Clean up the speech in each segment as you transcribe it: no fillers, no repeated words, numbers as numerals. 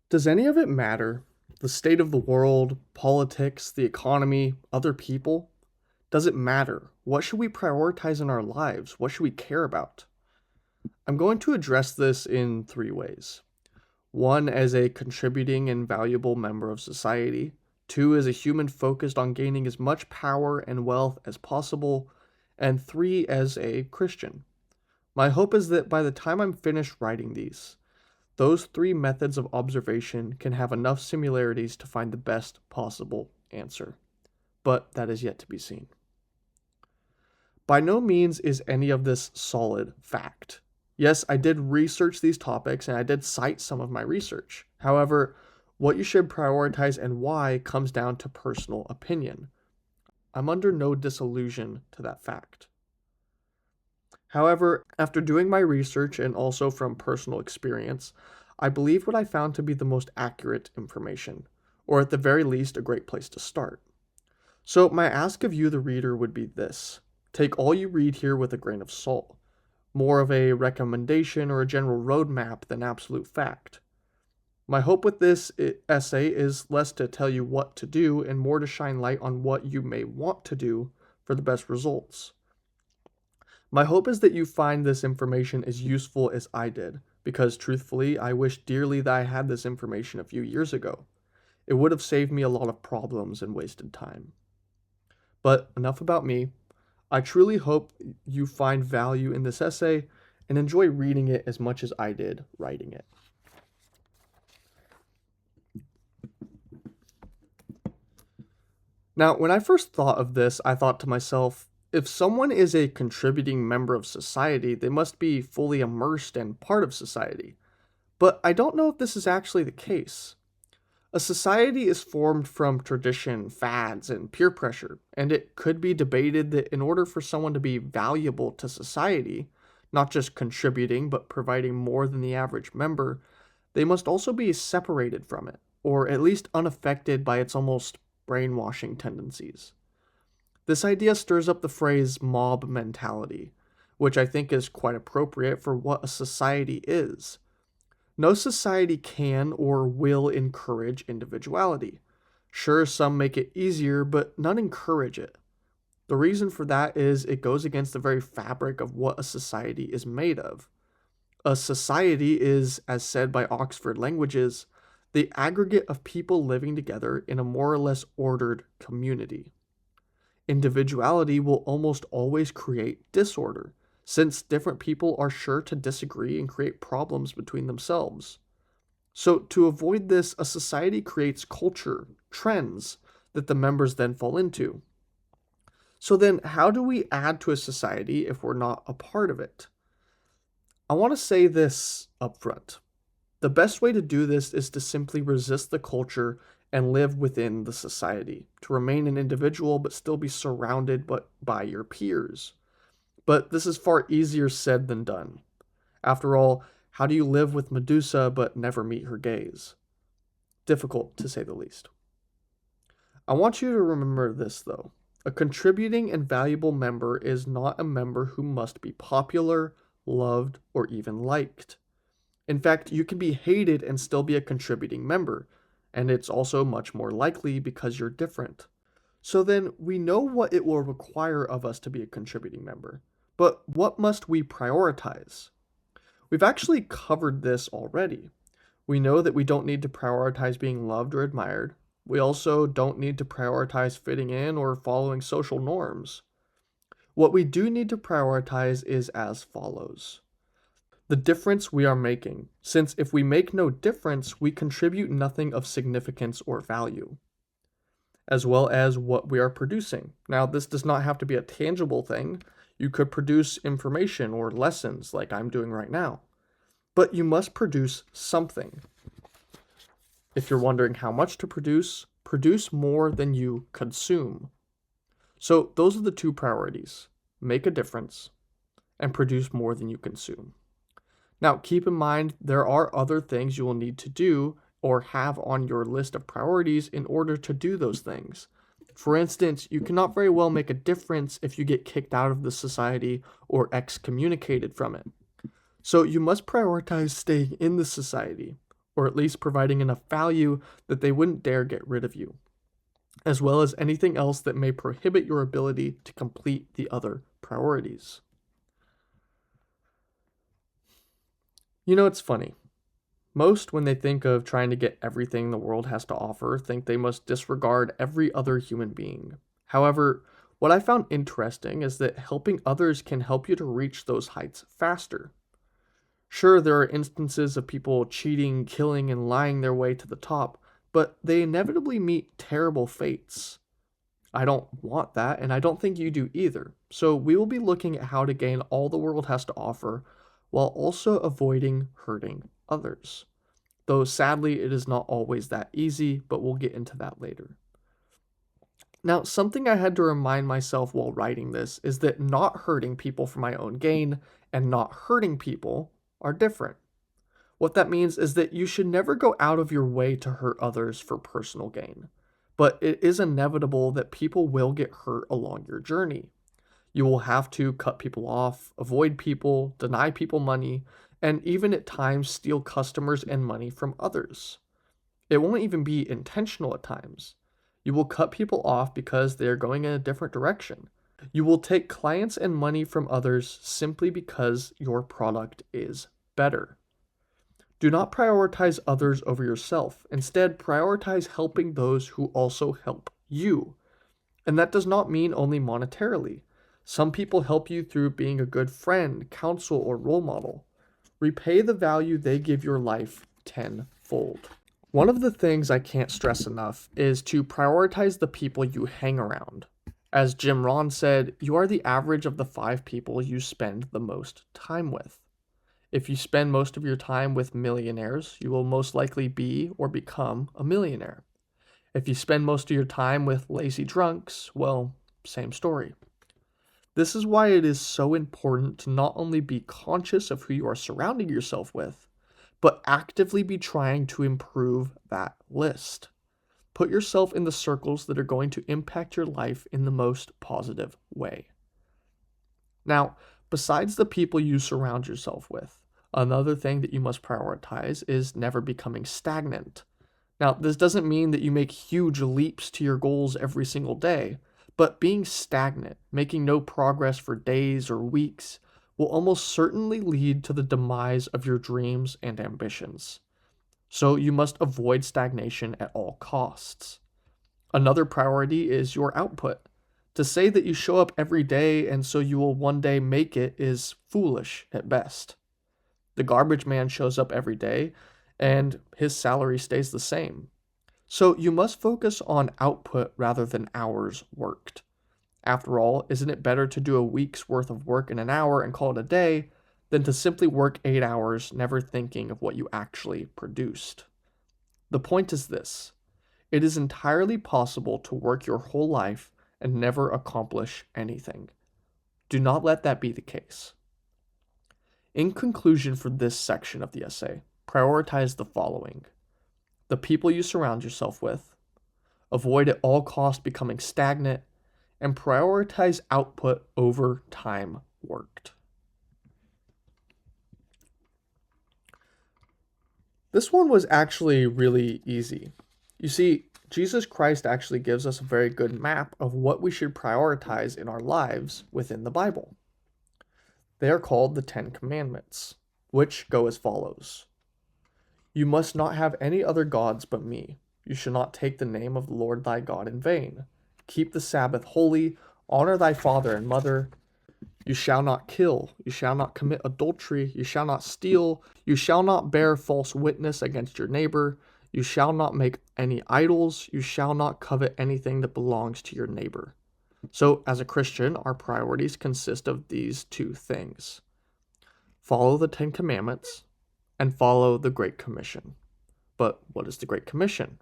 Does any of it matter? The state of the world, politics, the economy, other people? Does it matter? What should we prioritize in our lives? What should we care about? I'm going to address this in three ways. One, as a contributing and valuable member of society. Two, as a human focused on gaining as much power and wealth as possible. And three, as a Christian. My hope is that by the time I'm finished writing these, those three methods of observation can have enough similarities to find the best possible answer. But that is yet to be seen. By no means is any of this solid fact. Yes, I did research these topics and I did cite some of my research. However, what you should prioritize and why comes down to personal opinion. I'm under no disillusion to that fact. However, after doing my research and also from personal experience, I believe what I found to be the most accurate information, or at the very least, a great place to start. So, my ask of you, the reader, would be this: take all you read here with a grain of salt, more of a recommendation or a general roadmap than absolute fact. My hope with this essay is less to tell you what to do and more to shine light on what you may want to do for the best results. My hope is that you find this information as useful as I did, because truthfully, I wish dearly that I had this information a few years ago. It would have saved me a lot of problems and wasted time. But enough about me. I truly hope you find value in this essay and enjoy reading it as much as I did writing it. Now, when I first thought of this, I thought to myself, if someone is a contributing member of society, they must be fully immersed and part of society. But I don't know if this is actually the case. A society is formed from tradition, fads, and peer pressure, and it could be debated that in order for someone to be valuable to society, not just contributing but providing more than the average member, they must also be separated from it, or at least unaffected by its almost brainwashing tendencies. This idea stirs up the phrase mob mentality, which I think is quite appropriate for what a society is. No society can or will encourage individuality. Sure, some make it easier, but none encourage it. The reason for that is it goes against the very fabric of what a society is made of. A society is, as said by Oxford Languages, the aggregate of people living together in a more or less ordered community. Individuality will almost always create disorder, since different people are sure to disagree and create problems between themselves. So, to avoid this, a society creates culture, trends, that the members then fall into. So then, how do we add to a society if we're not a part of it? I want to say this up front. The best way to do this is to simply resist the culture and live within the society, to remain an individual but still be surrounded by your peers. But this is far easier said than done. After all, how do you live with Medusa but never meet her gaze? Difficult, to say the least. I want you to remember this, though. A contributing and valuable member is not a member who must be popular, loved, or even liked. In fact, you can be hated and still be a contributing member, and it's also much more likely because you're different. So then, we know what it will require of us to be a contributing member, but what must we prioritize? We've actually covered this already. We know that we don't need to prioritize being loved or admired. We also don't need to prioritize fitting in or following social norms. What we do need to prioritize is as follows: the difference we are making, since if we make no difference, we contribute nothing of significance or value, as well as what we are producing. Now, this does not have to be a tangible thing. You could produce information or lessons like I'm doing right now, but you must produce something. If you're wondering how much to produce, produce more than you consume. So those are the two priorities: make a difference and produce more than you consume. Now, keep in mind, there are other things you will need to do or have on your list of priorities in order to do those things. For instance, you cannot very well make a difference if you get kicked out of the society or excommunicated from it. So you must prioritize staying in the society, or at least providing enough value that they wouldn't dare get rid of you, as well as anything else that may prohibit your ability to complete the other priorities. It's funny. Most, when they think of trying to get everything the world has to offer, think they must disregard every other human being. However, what I found interesting is that helping others can help you to reach those heights faster. Sure, there are instances of people cheating, killing, and lying their way to the top, but they inevitably meet terrible fates. I don't want that, and I don't think you do either. So we will be looking at how to gain all the world has to offer while also avoiding hurting others. Though sadly, it is not always that easy, but we'll get into that later. Now, something I had to remind myself while writing this is that not hurting people for my own gain and not hurting people are different. What that means is that you should never go out of your way to hurt others for personal gain. But it is inevitable that people will get hurt along your journey. You will have to cut people off, avoid people, deny people money, and even at times steal customers and money from others. It won't even be intentional at times. You will cut people off because they are going in a different direction. You will take clients and money from others simply because your product is better. Do not prioritize others over yourself. Instead, prioritize helping those who also help you. And that does not mean only monetarily. Some people help you through being a good friend, counsel, or role model. Repay the value they give your life tenfold. One of the things I can't stress enough is to prioritize the people you hang around. As Jim Rohn said, you are the average of the 5 people you spend the most time with. If you spend most of your time with millionaires, you will most likely be or become a millionaire. If you spend most of your time with lazy drunks, well, same story. This is why it is so important to not only be conscious of who you are surrounding yourself with, but actively be trying to improve that list. Put yourself in the circles that are going to impact your life in the most positive way. Now, besides the people you surround yourself with, another thing that you must prioritize is never becoming stagnant. Now, this doesn't mean that you make huge leaps to your goals every single day, but being stagnant, making no progress for days or weeks, will almost certainly lead to the demise of your dreams and ambitions. So you must avoid stagnation at all costs. Another priority is your output. To say that you show up every day and so you will one day make it is foolish at best. The garbage man shows up every day and his salary stays the same. So you must focus on output rather than hours worked. After all, isn't it better to do a week's worth of work in an hour and call it a day than to simply work 8 hours never thinking of what you actually produced? The point is this: it is entirely possible to work your whole life and never accomplish anything. Do not let that be the case. In conclusion for this section of the essay, prioritize the following: the people you surround yourself with, avoid at all costs becoming stagnant, and prioritize output over time worked. This one was actually really easy. You see, Jesus Christ actually gives us a very good map of what we should prioritize in our lives within the Bible. They are called the 10 Commandments, which go as follows. You must not have any other gods but me. You shall not take the name of the Lord thy God in vain. Keep the Sabbath holy. Honor thy father and mother. You shall not kill. You shall not commit adultery. You shall not steal. You shall not bear false witness against your neighbor. You shall not make any idols. You shall not covet anything that belongs to your neighbor. So, as a Christian, our priorities consist of these 2 things. Follow the 10 Commandments and follow the Great Commission. But what is the Great Commission?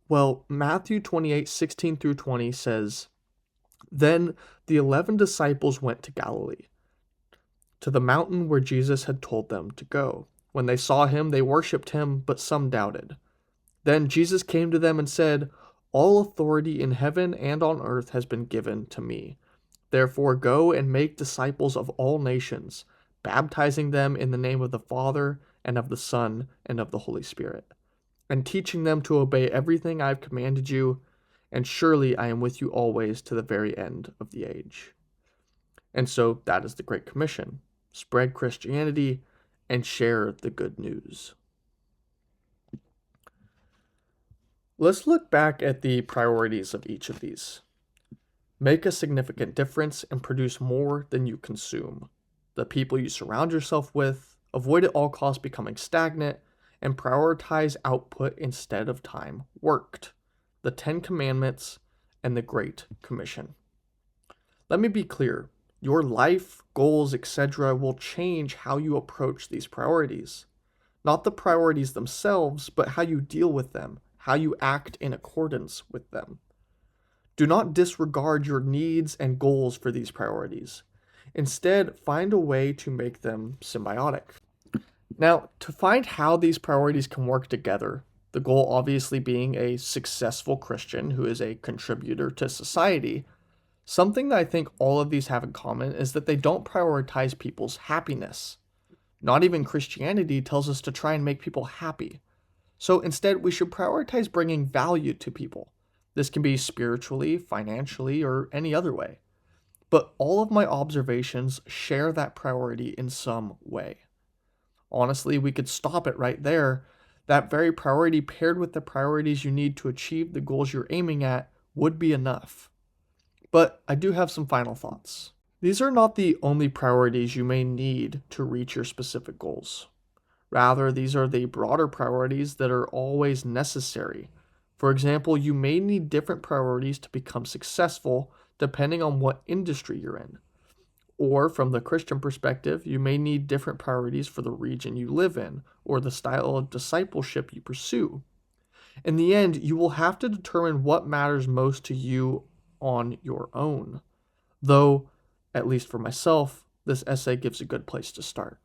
Well, Matthew 28:16-20 says, Then the 11 disciples went to Galilee, to the mountain where Jesus had told them to go. When they saw him, they worshipped him, but some doubted. Then Jesus came to them and said, All authority in heaven and on earth has been given to me. Therefore go and make disciples of all nations, baptizing them in the name of the Father, and of the Son, and of the Holy Spirit, and teaching them to obey everything I have commanded you, and surely I am with you always to the very end of the age. And so that is the Great Commission. Spread Christianity and share the good news. Let's look back at the priorities of each of these. Make a significant difference and produce more than you consume. The people you surround yourself with, avoid at all costs becoming stagnant, and prioritize output instead of time worked. The 10 Commandments and the Great Commission. Let me be clear. Your life, goals, etc. will change how you approach these priorities. Not the priorities themselves, but how you deal with them, how you act in accordance with them. Do not disregard your needs and goals for these priorities. Instead, find a way to make them symbiotic. Now, to find how these priorities can work together, the goal obviously being a successful Christian who is a contributor to society, something that I think all of these have in common is that they don't prioritize people's happiness. Not even Christianity tells us to try and make people happy. So instead, we should prioritize bringing value to people. This can be spiritually, financially, or any other way. But all of my observations share that priority in some way. Honestly, we could stop it right there. That very priority paired with the priorities you need to achieve the goals you're aiming at would be enough. But I do have some final thoughts. These are not the only priorities you may need to reach your specific goals. Rather, these are the broader priorities that are always necessary. For example, you may need different priorities to become successful depending on what industry you're in. Or from the Christian perspective, you may need different priorities for the region you live in or the style of discipleship you pursue. In the end, you will have to determine what matters most to you on your own. Though, at least for myself, this essay gives a good place to start.